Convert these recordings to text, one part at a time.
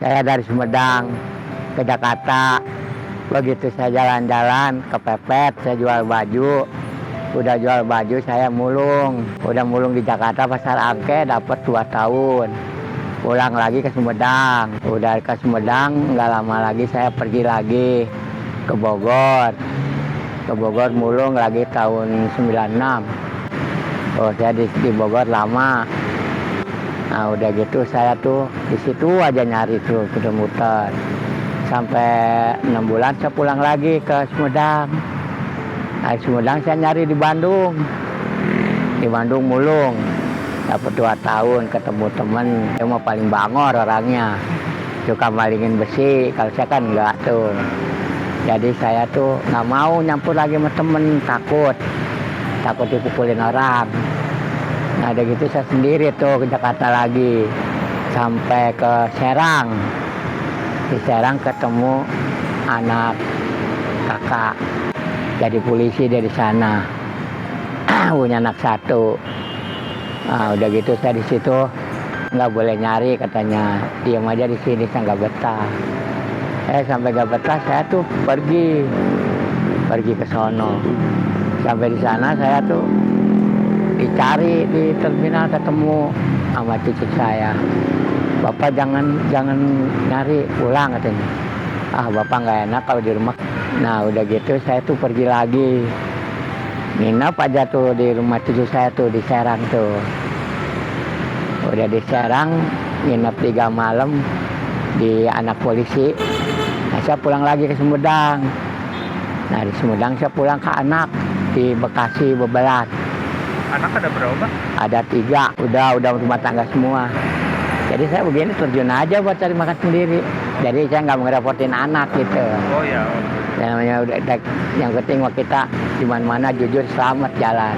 Saya dari Sumedang ke Jakarta. Begitu saya jalan-jalan kepepet, saya jual baju. Udah jual baju saya mulung. Udah mulung di Jakarta Pasar Angke dapat 2 tahun. Pulang lagi ke Sumedang. Udah ke Sumedang nggak lama lagi saya pergi lagi ke Bogor. Ke Bogor mulung lagi tahun 96. Oh, saya di Bogor lama. Nah, udah gitu saya tuh di situ aja nyari tuh muter-muter. Sampai 6 bulan saya pulang lagi ke Sumedang. Nah, di Sumedang saya nyari di Bandung. Di Bandung mulung. Dapat 2 tahun ketemu temen. Dia mah paling bangor orangnya. Suka malingin besi. Kalau saya kan enggak tuh. Jadi saya tuh nggak mau nyampur lagi sama temen. Takut dipukulin orang. Nah, udah gitu saya sendiri tuh ke Jakarta lagi. Sampai ke Serang. Di Serang ketemu anak kakak. Jadi polisi dia di sana. Punya anak 1. Nah, udah gitu saya di situ nggak boleh nyari katanya. Diam aja di sini, saya nggak betah. Sampai nggak betah saya tuh pergi ke sono. Sampai di sana saya tuh dicari di terminal, ketemu sama cucu saya. Bapak jangan nyari, pulang katanya. Bapak nggak enak kalau di rumah. Nah, udah gitu saya tuh pergi lagi. Nginep aja tuh di rumah cucu saya tuh di Serang tuh. Udah di Serang nginep 3 malam di anak polisi. Nah, saya pulang lagi ke Sumedang. Nah, di Sumedang saya pulang ke anak di Bekasi Bebelat. Anak ada berapa? Ada 3, udah rumah tangga semua. Jadi saya begini terjun aja buat cari makan sendiri. Jadi saya nggak mau ngerepotin anak gitu. Oh ya. Yang penting mah kita di mana-mana jujur selamat jalan.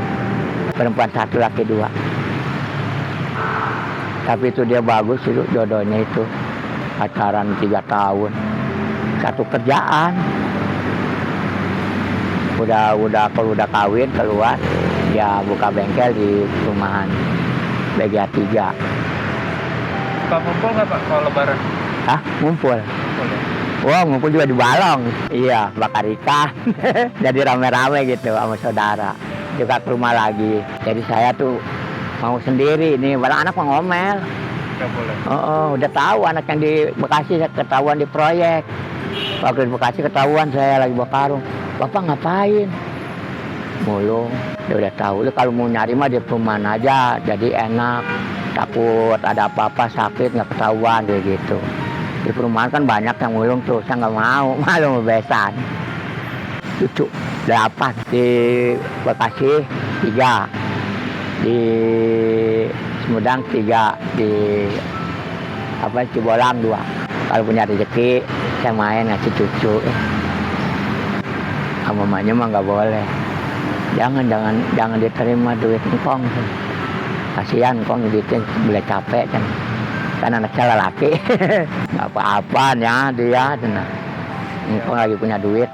Perempuan 1, laki 2. Tapi itu dia bagus itu jodohnya itu. Pacaran 3 tahun. Satu kerjaan. Kalau udah kawin keluar, dia buka bengkel di perumahan BGA 3. Suka ngumpul nggak Pak kalau lebaran? Ngumpul. Wah, ngumpul juga di Balong. Iya, bakar ikan. Jadi rame-rame gitu sama saudara. Juga ke rumah lagi. Jadi saya tuh mau sendiri nih, malah anak mau ngomel. Nggak boleh. Udah tahu anak yang di Bekasi ketahuan di proyek. Waktu di Bekasi ketahuan saya lagi bawa karung. Bapak ngapain? Mulung. Dia udah tahu. Lu kalau mau nyari mah di perumahan aja, jadi enak. Takut ada apa-apa sakit nggak ketahuan dia gitu. Di perumahan kan banyak yang mulung tuh, saya nggak mau, malu besan. Cucu 8 di Bekasi 3, di Sumedang 3, di Cibolang 2. Kalau punya rezeki saya main ngasih cucu. Sama mamanya mah nggak boleh. Jangan diterima duit engkong. Kasihan engkong duitnya boleh capek kan anak saya laki. Nggak apa-apa ya dia. Engkong lagi punya duit.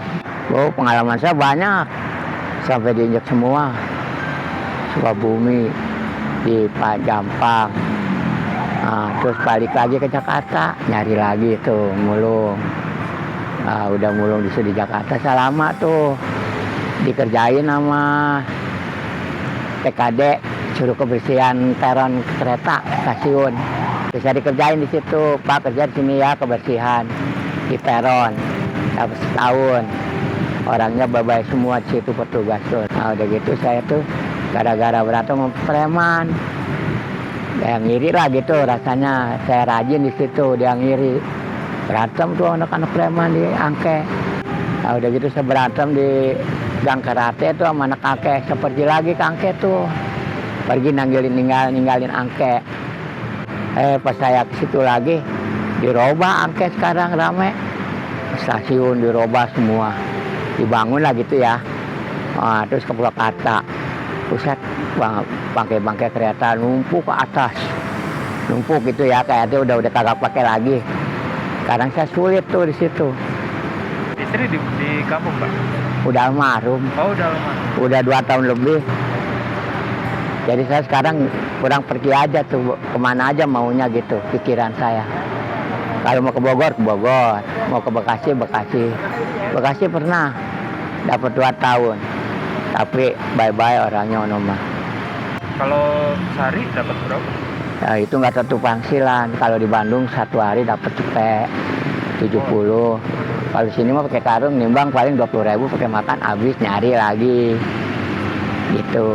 Pengalaman saya banyak. Sampai diinjak semua. Sukabumi, di Jampang. Terus balik lagi ke Jakarta, nyari lagi tuh mulung. Udah mulung di Jakarta selama tuh dikerjain sama PKD, suruh kebersihan peron kereta stasiun. Bisa dikerjain di situ, Pak kerja di sini ya kebersihan di peron. Dapat setahun. Orangnya babai semua di situ petugas tuh. Nah, udah gitu saya tuh gara-gara berantem sama preman. Dia ngiri lah gitu rasanya. Saya rajin di situ, dia ngiri. Berantem tuh anak-anak preman di Angke. Nah, udah gitu saya berantem di Gang Karate tuh sama anak Angke. Saya pergi lagi ke Angke tuh. Pergi ninggalin Angke. Pas saya ke situ lagi, dirobah Angke sekarang rame. Stasiun dirobah semua. Dibangun lah gitu ya. Terus ke Purwakarta. Pusat bangkai kereta numpuk ke atas. Numpuk gitu ya, kayaknya udah kagak pakai lagi. Sekarang saya sulit tuh di situ. Istri di kampung Pak? Udah almarhum. Oh, udah almarhum. Udah 2 tahun lebih. Jadi saya sekarang kurang pergi aja tuh, kemana aja maunya gitu, pikiran saya. Kalau mau ke Bogor, mau ke Bekasi. Bekasi pernah dapat 2 tahun, tapi bye-bye orangnya mah. Kalau sehari dapat berapa? Nah, itu nggak tentu pangsilan. Kalau di Bandung 1 hari dapat cepet 70. Kalau di sini mah pakai karung nimbang paling 20.000, pakai makan habis nyari lagi. Gitu.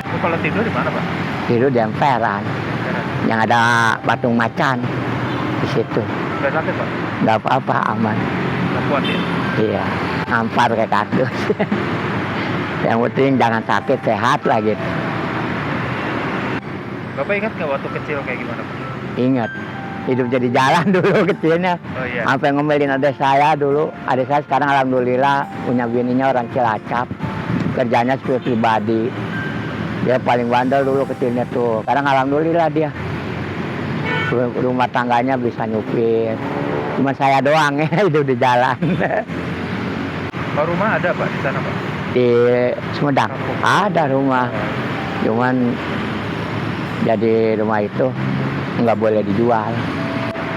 Itu kalau tidur di mana, Pak? Tidur di emperan yang ada patung macan di situ. Nggak sakit, Pak? Nggak apa-apa, aman. Nggak kuat ya? Iya, ngampar kayak kardus. Yang penting jangan sakit, sehat lah gitu. Bapak ingat nggak waktu kecil kayak gimana, Pak? Ingat, hidup jadi jalan dulu kecilnya. Oh iya. Sampai ngomelin adik saya dulu. Adik saya sekarang alhamdulillah punya bininya orang Cilacap. Kerjanya supir pribadi. Dia paling bandel dulu kecilnya tuh. Sekarang alhamdulillah dia. Rumah tangganya bisa nyupir. Cuma saya doang ya hidup di jalan. Kalau rumah ada, Pak, di sana, Pak? Di Sumedang ada rumah. Cuman jadi rumah itu nggak boleh dijual.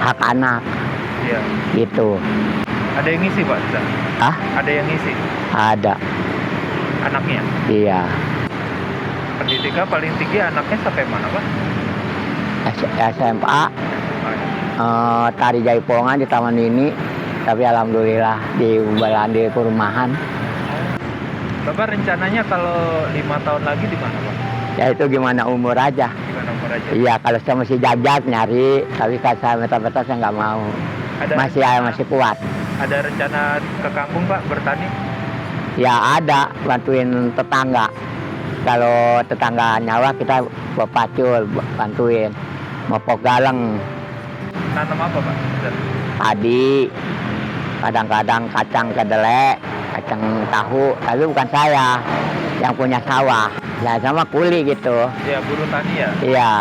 Hak anak. Iya. Gitu. Ada yang ngisi, Pak, di sana? Hah? Ada yang ngisi? Ada. Anaknya? Iya. Pendidikan paling tinggi anaknya sampai mana, Pak? SMA tari jaipongan di Taman Mini, tapi alhamdulillah di Balandi perumahan. Bapak rencananya kalau 5 tahun lagi di mana, Pak? Ya itu gimana umur aja. Gimana umur aja? Iya, kalau saya masih jajak nyari, tapi kalau saya meta-meta saya nggak mau. Masih kuat. Ada rencana ke kampung, Pak, bertani? Ya ada, bantuin tetangga. Kalau tetangga nyawa kita bawa pacul, bantuin. Mopok galeng. Nanam apa, Pak? Padi, kadang-kadang kacang kedelai, kacang tahu, tapi bukan saya yang punya sawah. Ya sama kuli gitu. Ya, buruh tani ya? Iya.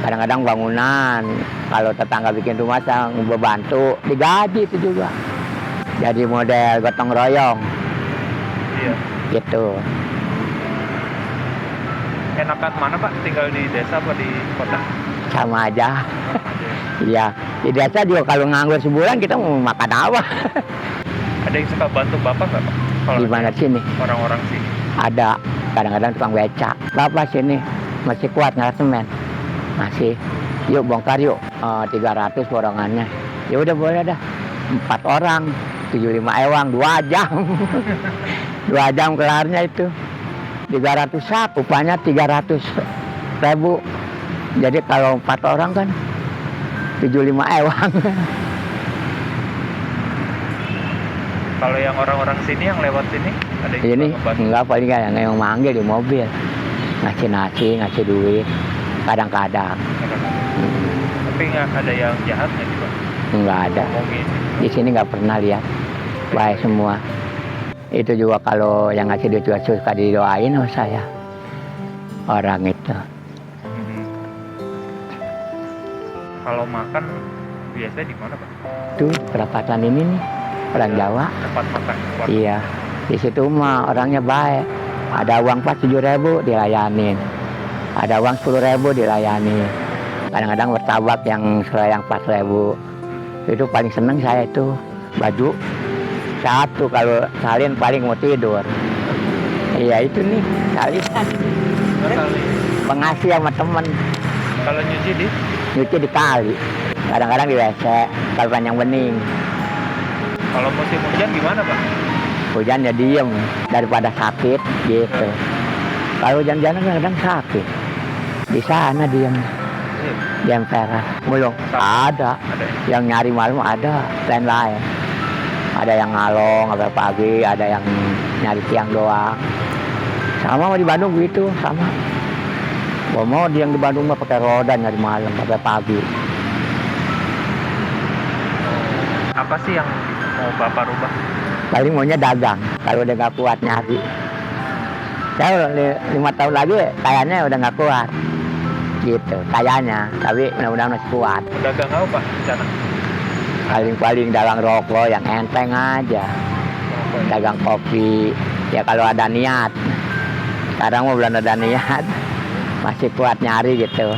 Kadang-kadang bangunan. Kalau tetangga bikin rumah saya ngebantu, digaji itu juga. Jadi model gotong royong. Iya. Gitu. Enakan mana, Pak? Tinggal di desa apa di kota? Sama aja. Iya. Di desa juga kalau nganggur sebulan kita mau makan apa? Ada yang suka bantu Bapak nggak, Pak? Kalau Di mana sini? orang-orang sini. Ada. Kadang-kadang tukang beca. Bapak sini masih kuat nggak semen? Masih. Yuk bongkar yuk. 300 borongannya. Ya udah boleh dah. 4 orang. 75 ewang 2 jam. 2 jam kelarnya itu. 300 sak, upahnya 300.000. Jadi kalau 4 orang kan 75 ewang. Kalau yang orang-orang sini yang lewat sini ada yang Ini suka ngebantu? enggak, paling yang manggil di mobil. Ngasih nasi, ngasih duit. Kadang-kadang. Tapi nggak ada yang jahat nggak sih, Pak? Enggak ada. Ngomongin. Di sini nggak pernah lihat. Baik semua. Itu juga kalau yang ngasih duit juga suka didoain sama saya. Orang itu. Kalau makan biasanya di mana, Pak? Tuh perapatan ini nih. Orang Jawa. Tempat makan. Iya. Di situ mah orangnya baik. Ada uang pas 7.000 dilayanin. Ada uang 10.000 dilayani. Kadang-kadang bertabak yang selayang 4.000. Itu paling seneng saya itu. Baju satu, kalau salin paling mau tidur. Iya itu nih salinan. Pengasih sama temen. Kalau nyuci Nyuci di kali. Kadang-kadang di WC. Kalau panjang bening. kalau musim hujan gimana, Pak? Hujan ya diem daripada sakit gitu. Kalau hujan-hujan kadang-kadang sakit. Di sana diem. Di emperan. Belum ada. Yang nyari malam ada. Lain-lain. Ada yang ngalong sampai pagi, ada yang nyari siang doang. Sama di Bandung gitu, sama. Mau dia yang di Bandung mah pakai roda nyari malam sampai pagi. Apa sih yang mau Bapak rubah? Paling maunya dagang, kalau udah nggak kuat nyari. Saya 5 tahun lagi kayaknya udah nggak kuat. Gitu, kayaknya. Tapi mudah-mudahan masih kuat. Dagang apa, Pak, di sana? Paling dagang rokok yang enteng aja. Dagang kopi. Ya kalau ada niat. Sekarang mau belum ada niat. Masih kuat nyari gitu.